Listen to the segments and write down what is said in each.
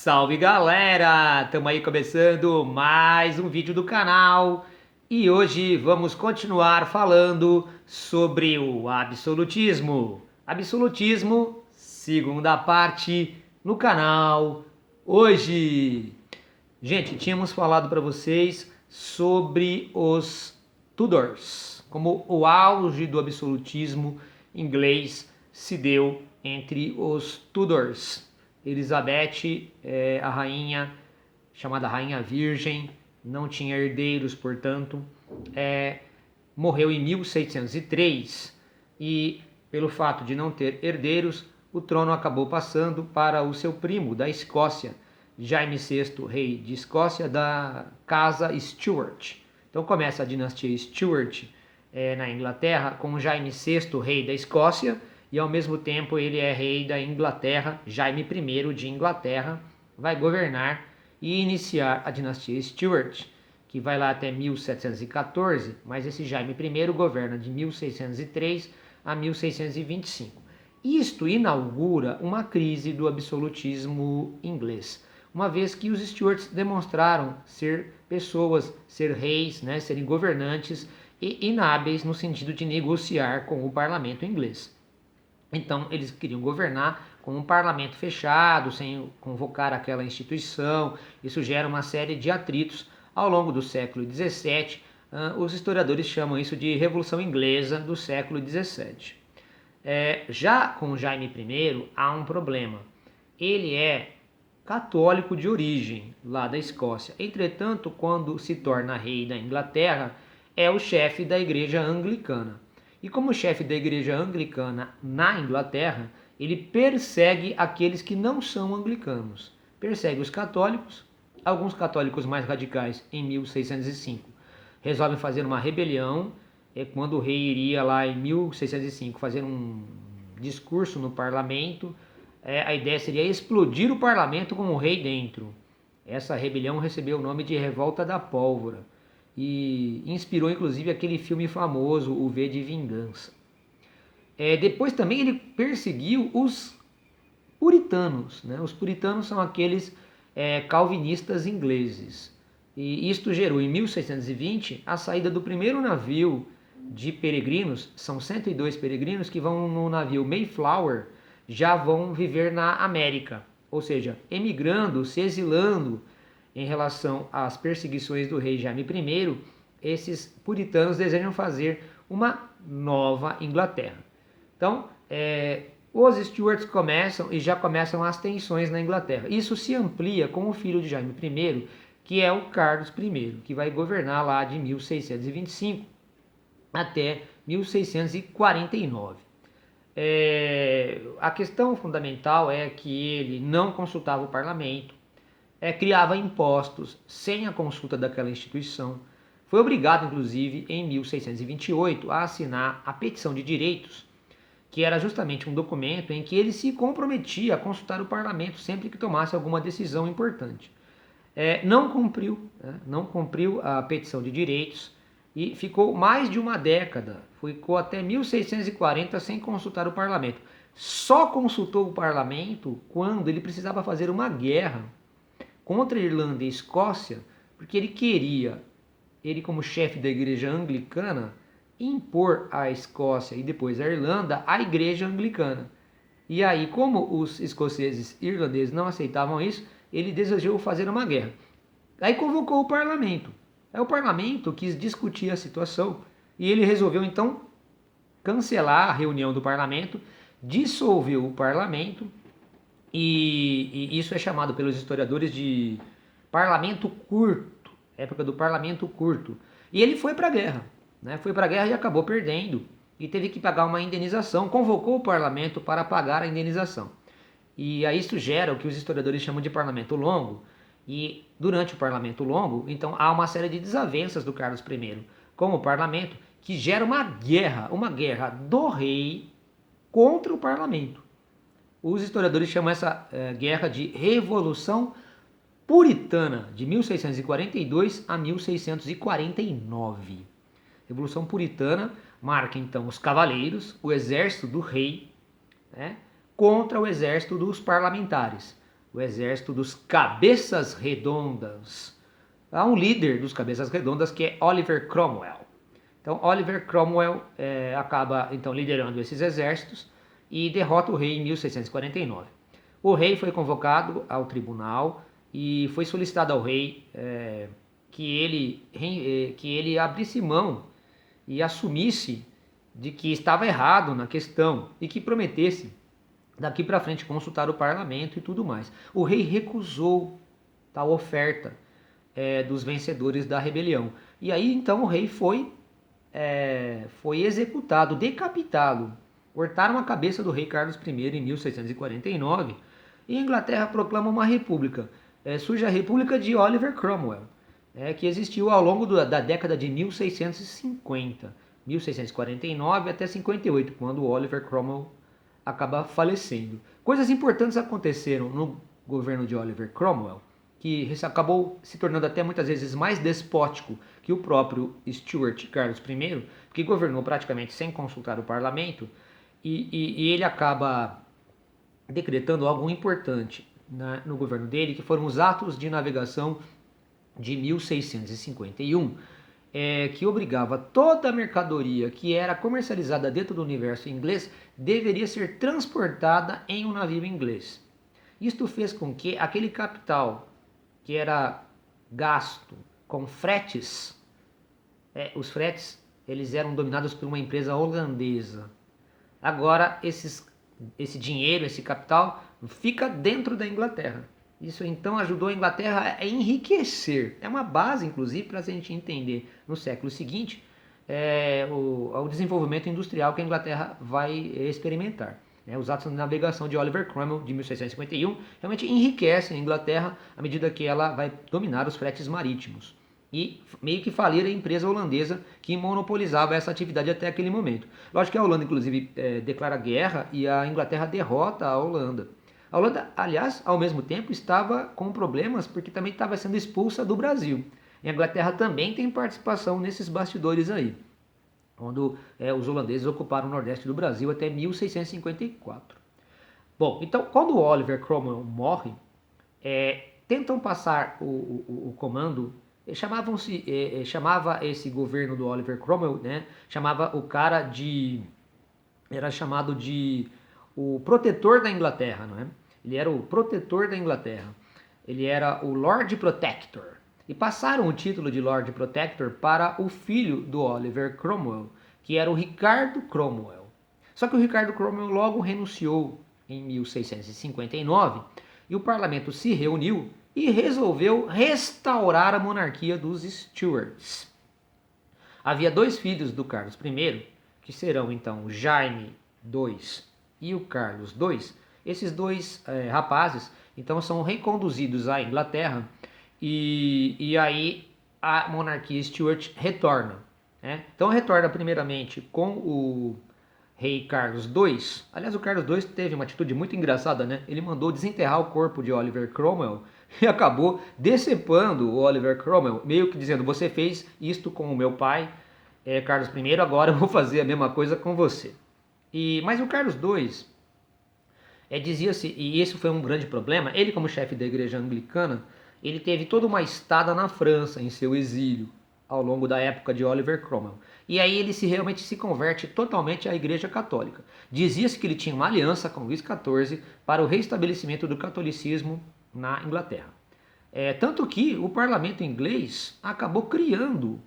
Salve galera! Estamos aí começando mais um vídeo do canal e hoje vamos continuar falando sobre o absolutismo. Absolutismo, segunda parte no canal hoje. Gente, tínhamos falado para vocês sobre os Tudors, como o auge do absolutismo inglês se deu entre os Tudors. Elizabeth, a rainha, chamada Rainha Virgem, não tinha herdeiros, portanto, morreu em 1603 e, pelo fato de não ter herdeiros, o trono acabou passando para o seu primo da Escócia, Jaime VI, rei de Escócia, da casa Stuart. Então começa a dinastia Stuart na Inglaterra com Jaime VI, rei da Escócia, e ao mesmo tempo ele é rei da Inglaterra. Jaime I de Inglaterra vai governar e iniciar a dinastia Stuart, que vai lá até 1714, mas esse Jaime I governa de 1603 a 1625. Isto inaugura uma crise do absolutismo inglês, uma vez que os Stuarts demonstraram ser pessoas, ser reis, serem governantes e inábeis no sentido de negociar com o parlamento inglês. Então eles queriam governar com um parlamento fechado, sem convocar aquela instituição. Isso gera uma série de atritos ao longo do século XVII. Os historiadores chamam isso de Revolução Inglesa do século XVII. Já com Jaime I há um problema. Ele é católico de origem, lá da Escócia. Entretanto, quando se torna rei da Inglaterra, é o chefe da igreja anglicana. E como chefe da igreja anglicana na Inglaterra, ele persegue aqueles que não são anglicanos. Persegue os católicos, alguns católicos mais radicais em 1605. Resolvem fazer uma rebelião, quando o rei iria lá em 1605 fazer um discurso no parlamento. A ideia seria explodir o parlamento com o rei dentro. Essa rebelião recebeu o nome de Revolta da Pólvora e inspirou inclusive aquele filme famoso, O V de Vingança. Depois também ele perseguiu os puritanos. Os puritanos são aqueles calvinistas ingleses. E isto gerou em 1620 a saída do primeiro navio de peregrinos. São 102 peregrinos que vão no navio Mayflower, já vão viver na América, ou seja, emigrando, se exilando em relação às perseguições do rei Jaime I. Esses puritanos desejam fazer uma nova Inglaterra. Então, os Stuarts já começam as tensões na Inglaterra. Isso se amplia com o filho de Jaime I, que é o Carlos I, que vai governar lá de 1625 até 1649. A questão fundamental é que ele não consultava o parlamento, criava impostos sem a consulta daquela instituição. Foi obrigado, inclusive, em 1628, a assinar a Petição de Direitos, que era justamente um documento em que ele se comprometia a consultar o parlamento sempre que tomasse alguma decisão importante. Não cumpriu a Petição de Direitos e ficou mais de uma década, ficou até 1640 sem consultar o parlamento. Só consultou o parlamento quando ele precisava fazer uma guerra contra a Irlanda e a Escócia, porque ele como chefe da igreja anglicana, impor à Escócia e depois à Irlanda a igreja anglicana. E aí, como os escoceses e irlandeses não aceitavam isso, ele desejou fazer uma guerra. Aí convocou o parlamento. O parlamento quis discutir a situação e ele resolveu então cancelar a reunião do parlamento, dissolveu o parlamento e isso é chamado pelos historiadores de parlamento curto, época do parlamento curto. E ele foi para a guerra, foi para a guerra e acabou perdendo e teve que pagar uma indenização, convocou o parlamento para pagar a indenização. E aí isso gera o que os historiadores chamam de parlamento longo. E durante o parlamento longo, então há uma série de desavenças do Carlos I com o parlamento, que gera uma guerra do rei contra o parlamento. Os historiadores chamam essa guerra de Revolução Puritana, de 1642 a 1649. Revolução Puritana marca então os cavaleiros, o exército do rei, contra o exército dos parlamentares. o exército dos Cabeças Redondas. Há um líder dos Cabeças Redondas que é Oliver Cromwell. Então Oliver Cromwell acaba então liderando esses exércitos e derrota o rei em 1649. O rei foi convocado ao tribunal e foi solicitado ao rei que ele abrisse mão e assumisse de que estava errado na questão e que prometesse daqui para frente consultar o parlamento e tudo mais. O rei recusou tal oferta dos vencedores da rebelião. E aí então o rei foi executado, decapitado. Cortaram a cabeça do rei Carlos I em 1649 e a Inglaterra proclama uma república. Surge a República de Oliver Cromwell, que existiu ao longo da década de 1650, 1649 até 58, quando Oliver Cromwell acaba falecendo. Coisas importantes aconteceram no governo de Oliver Cromwell, que acabou se tornando até muitas vezes mais despótico que o próprio Stuart Carlos I, que governou praticamente sem consultar o parlamento, e ele acaba decretando algo importante no governo dele, que foram os atos de navegação de 1651, que obrigava toda a mercadoria que era comercializada dentro do universo inglês deveria ser transportada em um navio inglês. Isto fez com que aquele capital que era gasto com fretes, os fretes eles eram dominados por uma empresa holandesa. Agora esse dinheiro, esse capital fica dentro da Inglaterra. Isso então ajudou a Inglaterra a enriquecer. É uma base, inclusive, para a gente entender no século seguinte o desenvolvimento industrial que a Inglaterra vai experimentar. Os atos de navegação de Oliver Cromwell, de 1651, realmente enriquecem a Inglaterra à medida que ela vai dominar os fretes marítimos. E meio que falir a empresa holandesa que monopolizava essa atividade até aquele momento. Lógico que a Holanda, inclusive, declara guerra e a Inglaterra derrota a Holanda. A Holanda, aliás, ao mesmo tempo, estava com problemas porque também estava sendo expulsa do Brasil. E a Inglaterra também tem participação nesses bastidores aí, quando os holandeses ocuparam o nordeste do Brasil até 1654. Bom, então quando o Oliver Cromwell morre, tentam passar o comando, chamava esse governo do Oliver Cromwell, chamava o cara era chamado de o protetor da Inglaterra, não é? Ele era o protetor da Inglaterra, ele era o Lord Protector. E passaram o título de Lord Protector para o filho do Oliver Cromwell, que era o Ricardo Cromwell. Só que o Ricardo Cromwell logo renunciou em 1659 e o parlamento se reuniu e resolveu restaurar a monarquia dos Stuarts. Havia dois filhos do Carlos I, que serão então o Jaime II e o Carlos II. Esses dois rapazes então são reconduzidos à Inglaterra e aí a monarquia Stuart retorna. Então retorna primeiramente com o rei Carlos II. Aliás, o Carlos II teve uma atitude muito engraçada, né? Ele mandou desenterrar o corpo de Oliver Cromwell e acabou decepando o Oliver Cromwell, meio que dizendo: você fez isto com o meu pai, Carlos I, agora eu vou fazer a mesma coisa com você. Mas o Carlos II dizia-se, e esse foi um grande problema, ele como chefe da igreja anglicana, ele teve toda uma estada na França em seu exílio ao longo da época de Oliver Cromwell. E aí ele realmente se converte totalmente à igreja católica. Dizia-se que ele tinha uma aliança com Luís XIV para o restabelecimento do catolicismo na Inglaterra. Tanto que o parlamento inglês acabou criando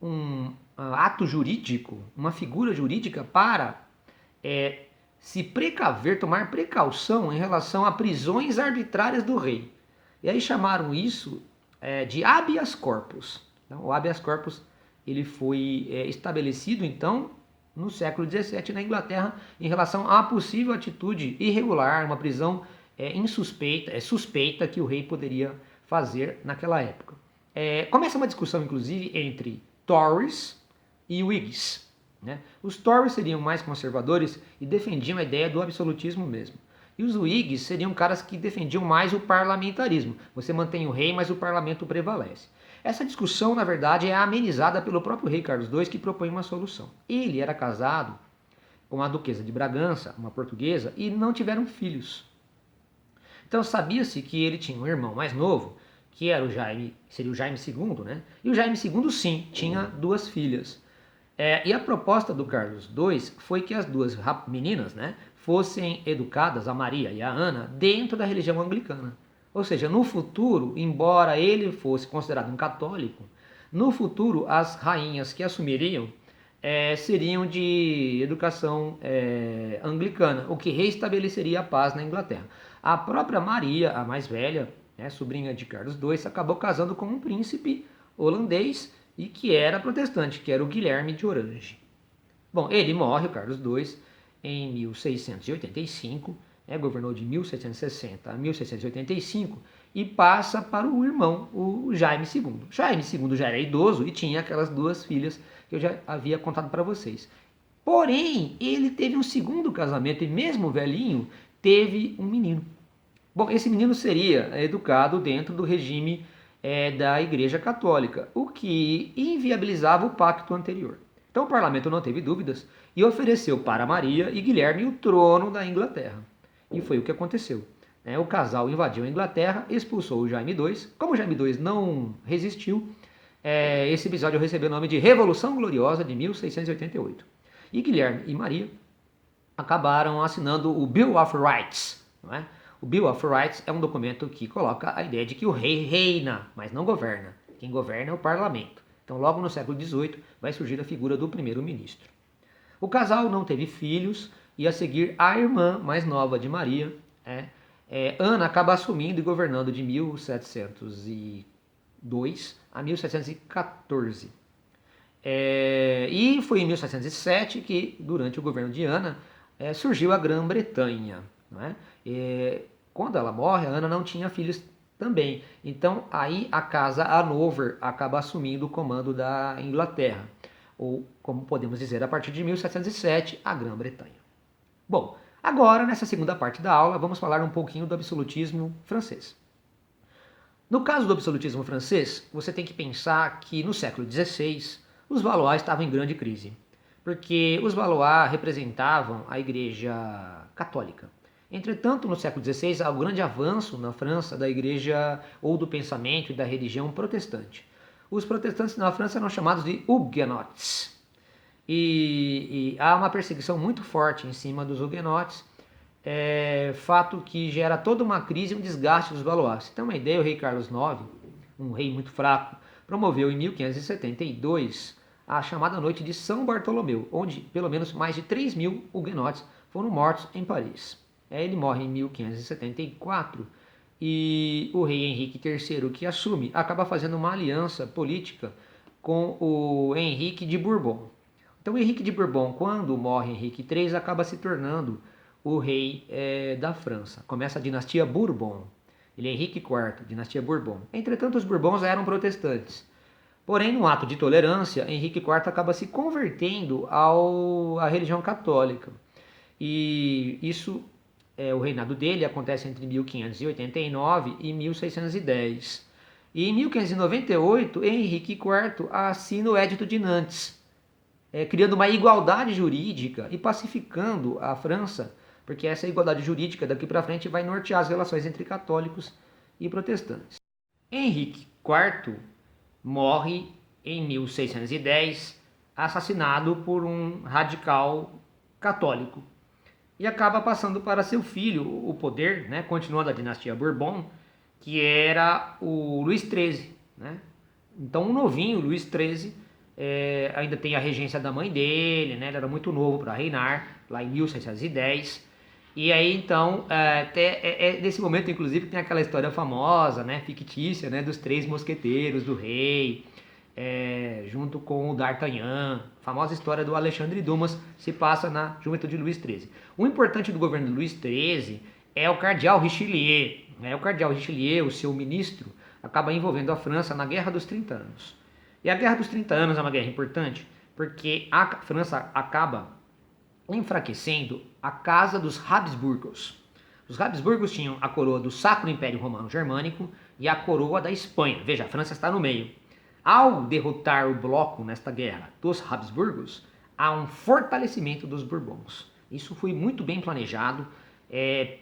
um ato jurídico, uma figura jurídica para se precaver, tomar precaução em relação a prisões arbitrárias do rei. E aí chamaram isso de habeas corpus. Então, o habeas corpus ele foi estabelecido então no século XVII na Inglaterra em relação à possível atitude irregular, uma prisão suspeita que o rei poderia fazer naquela época. Começa uma discussão inclusive entre Tories e Whigs. Os Tories seriam mais conservadores e defendiam a ideia do absolutismo mesmo. E os Whigs seriam caras que defendiam mais o parlamentarismo. Você mantém o rei, mas o parlamento prevalece. Essa discussão, na verdade, é amenizada pelo próprio rei Carlos II, que propõe uma solução. Ele era casado com a duquesa de Bragança, uma portuguesa, e não tiveram filhos. Então sabia-se que ele tinha um irmão mais novo, que era o Jaime, seria o Jaime II, né? E o Jaime II, sim, tinha duas filhas. E a proposta do Carlos II foi que as duas meninas, né, fossem educadas, a Maria e a Ana, dentro da religião anglicana. Ou seja, no futuro, embora ele fosse considerado um católico, no futuro as rainhas que assumiriam seriam de educação anglicana, o que restabeleceria a paz na Inglaterra. A própria Maria, a mais velha, né, sobrinha de Carlos II, acabou casando com um príncipe holandês e que era protestante, que era o Guilherme de Orange. Bom, ele morre, o Carlos II, em 1685, governou de 1660 a 1685 e passa para o irmão, o Jaime II. Jaime II já era idoso e tinha aquelas duas filhas que eu já havia contado para vocês. Porém, ele teve um segundo casamento e mesmo velhinho, teve um menino. Bom, esse menino seria educado dentro do regime da Igreja Católica, o que inviabilizava o pacto anterior. Então o parlamento não teve dúvidas e ofereceu para Maria e Guilherme o trono da Inglaterra. E foi o que aconteceu. O casal invadiu a Inglaterra, expulsou o Jaime II. Como o Jaime II não resistiu, esse episódio recebeu o nome de Revolução Gloriosa de 1688. E Guilherme e Maria acabaram assinando o Bill of Rights. Não é? O Bill of Rights é um documento que coloca a ideia de que o rei reina, mas não governa. Quem governa é o parlamento. Então, logo no século XVIII, vai surgir a figura do primeiro-ministro. O casal não teve filhos e, a seguir, a irmã mais nova de Maria, Ana, acaba assumindo e governando de 1702 a 1714. E foi em 1707 que, durante o governo de Ana, surgiu a Grã-Bretanha. Não é? Quando ela morre, a Ana não tinha filhos também. Então aí a casa Hanover acaba assumindo o comando da Inglaterra. Ou, como podemos dizer, a partir de 1707, a Grã-Bretanha. Bom, agora nessa segunda parte da aula vamos falar um pouquinho do absolutismo francês. No caso do absolutismo francês, você tem que pensar que no século XVI os Valois estavam em grande crise. Porque os Valois representavam a Igreja Católica. Entretanto, no século XVI, há um grande avanço na França da igreja ou do pensamento e da religião protestante. Os protestantes na França eram chamados de huguenots. E há uma perseguição muito forte em cima dos huguenots, fato que gera toda uma crise e um desgaste dos Valois. Você tem uma ideia, o rei Carlos IX, um rei muito fraco, promoveu em 1572 a chamada Noite de São Bartolomeu, onde pelo menos mais de 3.000 huguenots foram mortos em Paris. Ele morre em 1574 e o rei Henrique III, que assume, acaba fazendo uma aliança política com o Henrique de Bourbon. Então o Henrique de Bourbon, quando morre Henrique III, acaba se tornando o rei da França. Começa a dinastia Bourbon. Ele é Henrique IV, dinastia Bourbon. Entretanto, os Bourbons eram protestantes. Porém, num ato de tolerância, Henrique IV acaba se convertendo à religião católica. E isso, o reinado dele acontece entre 1589 e 1610. E em 1598, Henrique IV assina o Edito de Nantes, criando uma igualdade jurídica e pacificando a França, porque essa igualdade jurídica daqui para frente vai nortear as relações entre católicos e protestantes. Henrique IV morre em 1610, assassinado por um radical católico. E acaba passando para seu filho o poder, né, continuando a dinastia Bourbon, que era o Luís XIII. Né? Então o novinho Luís XIII ainda tem a regência da mãe dele, né? Ele era muito novo para reinar, lá em 1610. E aí então, nesse momento inclusive tem aquela história famosa, né, fictícia, né, dos três mosqueteiros do rei, junto com o D'Artagnan. A famosa história do Alexandre Dumas se passa na juventude de Luís XIII. O importante do governo de Luís XIII é o cardeal Richelieu. O cardeal Richelieu, o seu ministro, acaba envolvendo a França na Guerra dos 30 Anos. E a Guerra dos 30 Anos é uma guerra importante porque a França acaba enfraquecendo a casa dos Habsburgos. Os Habsburgos tinham a coroa do Sacro Império Romano Germânico e a coroa da Espanha. Veja, a França está no meio. Ao derrotar o bloco nesta guerra dos Habsburgos, há um fortalecimento dos Bourbons. Isso foi muito bem planejado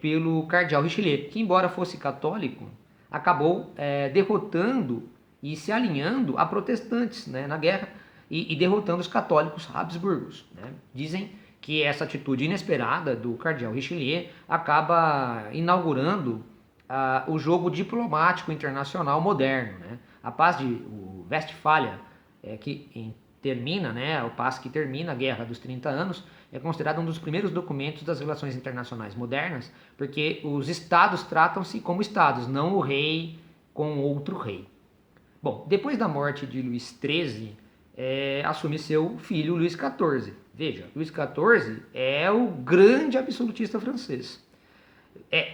pelo cardeal Richelieu, que embora fosse católico, acabou derrotando e se alinhando a protestantes, né, na guerra e derrotando os católicos Habsburgos, né. Dizem que essa atitude inesperada do cardeal Richelieu acaba inaugurando o jogo diplomático internacional moderno, né. A paz de Westfália, termina, né, o passo que termina a Guerra dos 30 Anos, é considerado um dos primeiros documentos das relações internacionais modernas, porque os estados tratam-se como estados, não o rei com outro rei. Bom, depois da morte de Luís XIII, assume seu filho Luís XIV. Veja, Luís XIV é o grande absolutista francês.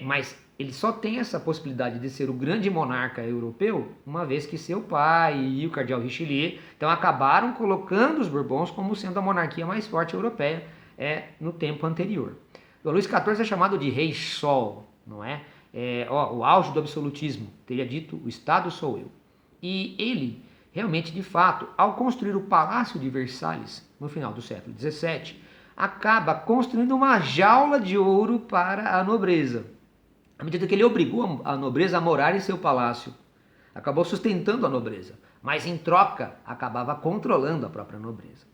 Mas ele só tem essa possibilidade de ser o grande monarca europeu, uma vez que seu pai e o cardeal Richelieu então acabaram colocando os Bourbons como sendo a monarquia mais forte europeia no tempo anterior. O Luís XIV é chamado de Rei Sol, não é? O auge do absolutismo, teria dito, o Estado sou eu. E ele, realmente, de fato, ao construir o Palácio de Versalhes, no final do século XVII, acaba construindo uma jaula de ouro para a nobreza. À medida que ele obrigou a nobreza a morar em seu palácio, acabou sustentando a nobreza, mas em troca acabava controlando a própria nobreza.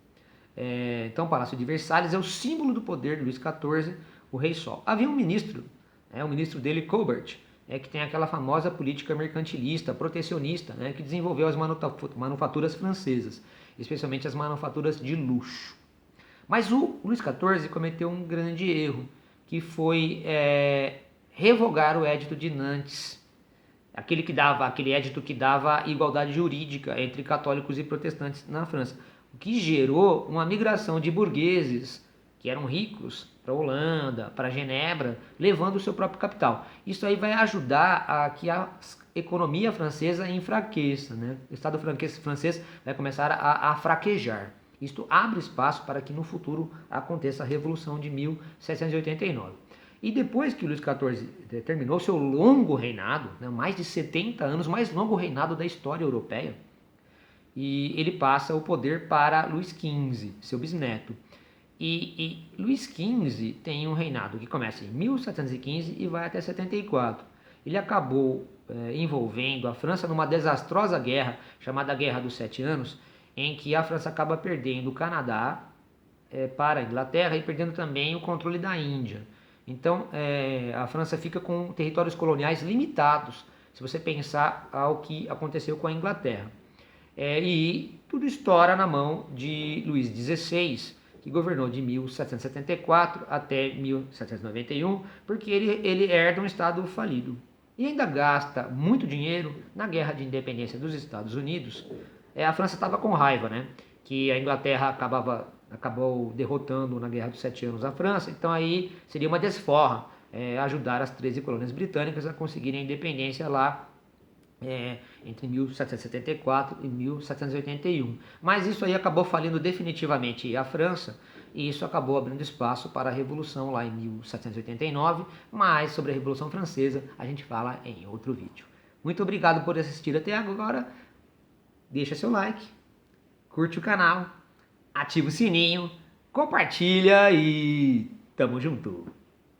Então o Palácio de Versalhes é o símbolo do poder de Luís XIV, o Rei Sol. Havia um ministro, o ministro dele, Colbert, que tem aquela famosa política mercantilista, protecionista, que desenvolveu as manufaturas francesas, especialmente as manufaturas de luxo. Mas o Luís XIV cometeu um grande erro, que foi revogar o Edito de Nantes, aquele edito que dava igualdade jurídica entre católicos e protestantes na França, o que gerou uma migração de burgueses que eram ricos para a Holanda, para Genebra, levando o seu próprio capital. Isso aí vai ajudar a que a economia francesa enfraqueça, né? O Estado francês vai começar a fraquejar. Isto abre espaço para que no futuro aconteça a Revolução de 1789. E depois que Luís XIV terminou seu longo reinado, mais de 70 anos, mais longo reinado da história europeia, e ele passa o poder para Luís XV, seu bisneto. E Luís XV tem um reinado que começa em 1715 e vai até 74. Ele acabou envolvendo a França numa desastrosa guerra, chamada Guerra dos Sete Anos, em que a França acaba perdendo o Canadá para a Inglaterra e perdendo também o controle da Índia. Então a França fica com territórios coloniais limitados, se você pensar ao que aconteceu com a Inglaterra. E tudo estoura na mão de Luís XVI, que governou de 1774 até 1791, porque ele herda um Estado falido. E ainda gasta muito dinheiro na Guerra de Independência dos Estados Unidos. A França estava com raiva, né? Que a Inglaterra acabou derrotando na Guerra dos Sete Anos a França, então aí seria uma desforra ajudar as 13 colônias britânicas a conseguirem a independência lá entre 1774 e 1781. Mas isso aí acabou falindo definitivamente a França, e isso acabou abrindo espaço para a Revolução lá em 1789, mas sobre a Revolução Francesa a gente fala em outro vídeo. Muito obrigado por assistir até agora, deixa seu like, curte o canal, ativa o sininho, compartilha e tamo junto!